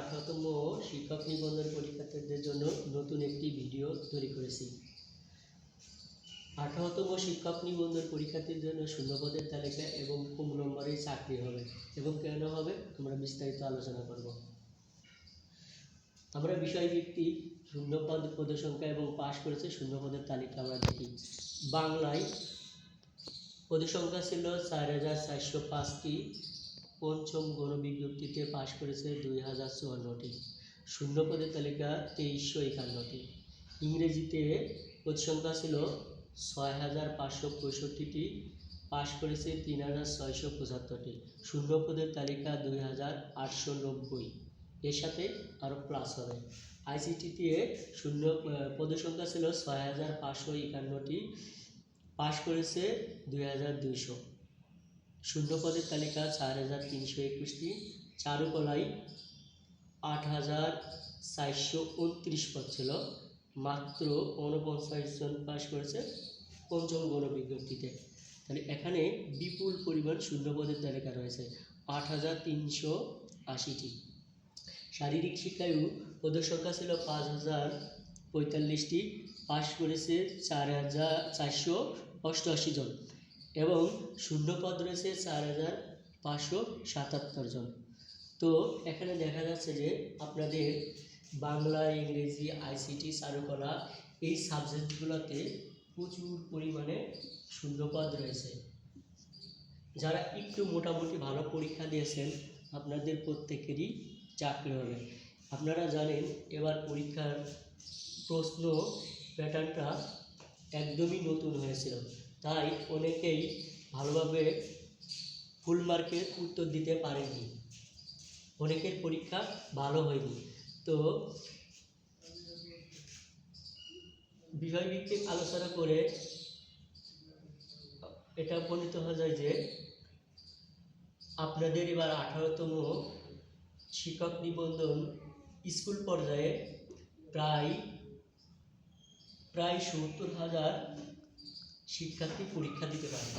18তম শিক্ষক নিবন্ধন পরীক্ষার্থীদের জন্য নতুন একটি ভিডিও তৈরি করেছি। 18তম শিক্ষক নিবন্ধন পরীক্ষার্থীর জন্য শূন্যপদের তালিকা এবং কম নম্বরে চাকরি হবে এবং কেন হবে আমরা বিস্তারিত আলোচনা করব। আমরা বিষয়ভিত্তিক শূন্যপদ, পদের সংখ্যা এবং পাশ করেছে শূন্যপদের তালিকা আমরা দেখি। বাংলায় পদের সংখ্যা ছিল ৪,৪০৫টি, পঞ্চম গণবিজ্ঞপ্তিতে পাশ করেছে ২,০৫৪টি, শূন্যপদের তালিকা ২৩৫১টি। ইংরেজিতে পদ সংখ্যা ছিল ৬,৫৬৫টি, পাশ করেছে ৩,৬৭৫টি, শূন্যপদের তালিকা ২,৮৯০। এর সাথে আরও প্লাস হবে। আইসিটিতে পদের সংখ্যা ছিল ৬,৫৫১টি, পাশ করেছে ২,২০০, শূন্যপদের তালিকা ৪,৩২১টি, চারুকলায় ৮,৪29 পদ ছিল, মাত্র ৪৯ জন পাশ করেছে পঞ্চম গণবিজ্ঞপ্তিতে। তাহলে এখানে বিপুল পরিমাণ শূন্যপদের তালিকা রয়েছে ৮,৩৮০টি। শারীরিক শিক্ষায়ও পদের সংখ্যা ছিল ৫,০৪৫টি, পাশ করেছে ৪,৪৮৮ জন এবং শূন্যপদ রয়েছে ৪,৫৭৭ জন। তো এখানে দেখা যাচ্ছে যে আপনাদের বাংলা, ইংরেজি, আইসিটি, চারুকলা এই সাবজেক্টগুলোতে প্রচুর পরিমাণে শূন্যপদ রয়েছে। যারা একটু মোটামুটি ভালো পরীক্ষা দিয়েছেন আপনাদের প্রত্যেকেরই চাকরি হবে। আপনারা জানেন এবার পরীক্ষার প্রশ্ন প্যাটার্নটা একদমই নতুন হয়েছিল, তাই অনেকেই ভালোভাবে ফুল মার্কের উত্তর দিতে পারেনি, অনেকের পরীক্ষা ভালো হয়নি। তো বিষয়ভিত্তিক আলোচনা করে এটা উপনীত হওয়া যায় যে আপনাদের এবার 18তম শিক্ষক নিবন্ধন স্কুল পর্যায়ে প্রায় ৭০,০০০ শিক্ষার্থী পরীক্ষা দিতে পারে।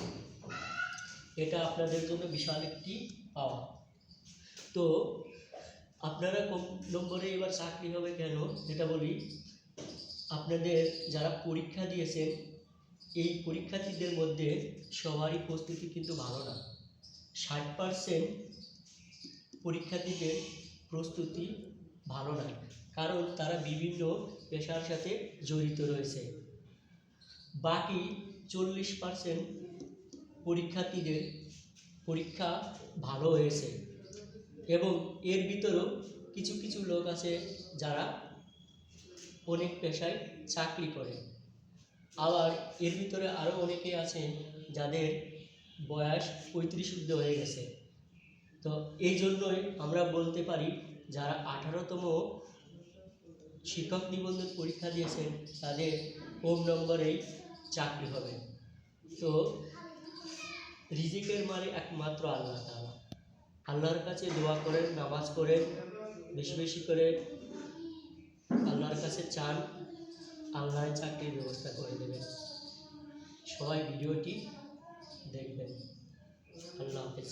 এটা আপনাদের জন্য বিশাল একটি পাওয়া। তো আপনারা কম নম্বরে এবার চাকরি হবে কেন এটা বলি। আপনাদের যারা পরীক্ষা দিয়েছেন এই পরীক্ষার্থীদের মধ্যে সবারই প্রস্তুতি কিন্তু ভালো না। ৬০% পরীক্ষার্থীদের প্রস্তুতি ভালো না, কারণ তারা বিভিন্ন পেশার সাথে জড়িত রয়েছে। বাকি ৪০% পরীক্ষার্থীদের পরীক্ষা ভালো হয়েছে এবং এর ভিতরেও কিছু কিছু লোক আছে যারা অনেক পেশায় চাকরি করে। আবার এর ভিতরে আরও অনেকে আছেন যাদের বয়স ৩৫ ঊর্ধ্ব হয়ে গেছে। তো এই জন্যই আমরা বলতে পারি যারা 18তম শিক্ষক নিবন্ধন পরীক্ষা দিয়েছেন তাদের কম নম্বরেই চাকরি হবে। তো রিজিকের মালিক একমাত্র আল্লাহ তাআলা। আল্লাহর কাছে দোয়া করেন, নামাজ পড়েন, বেশি বেশি করে আল্লাহর কাছে চান, আল্লাহ চাকরির ব্যবস্থা করে দেবেন। সবাই ভিডিওটি দেখবেন। আল্লাহ হাফেজ।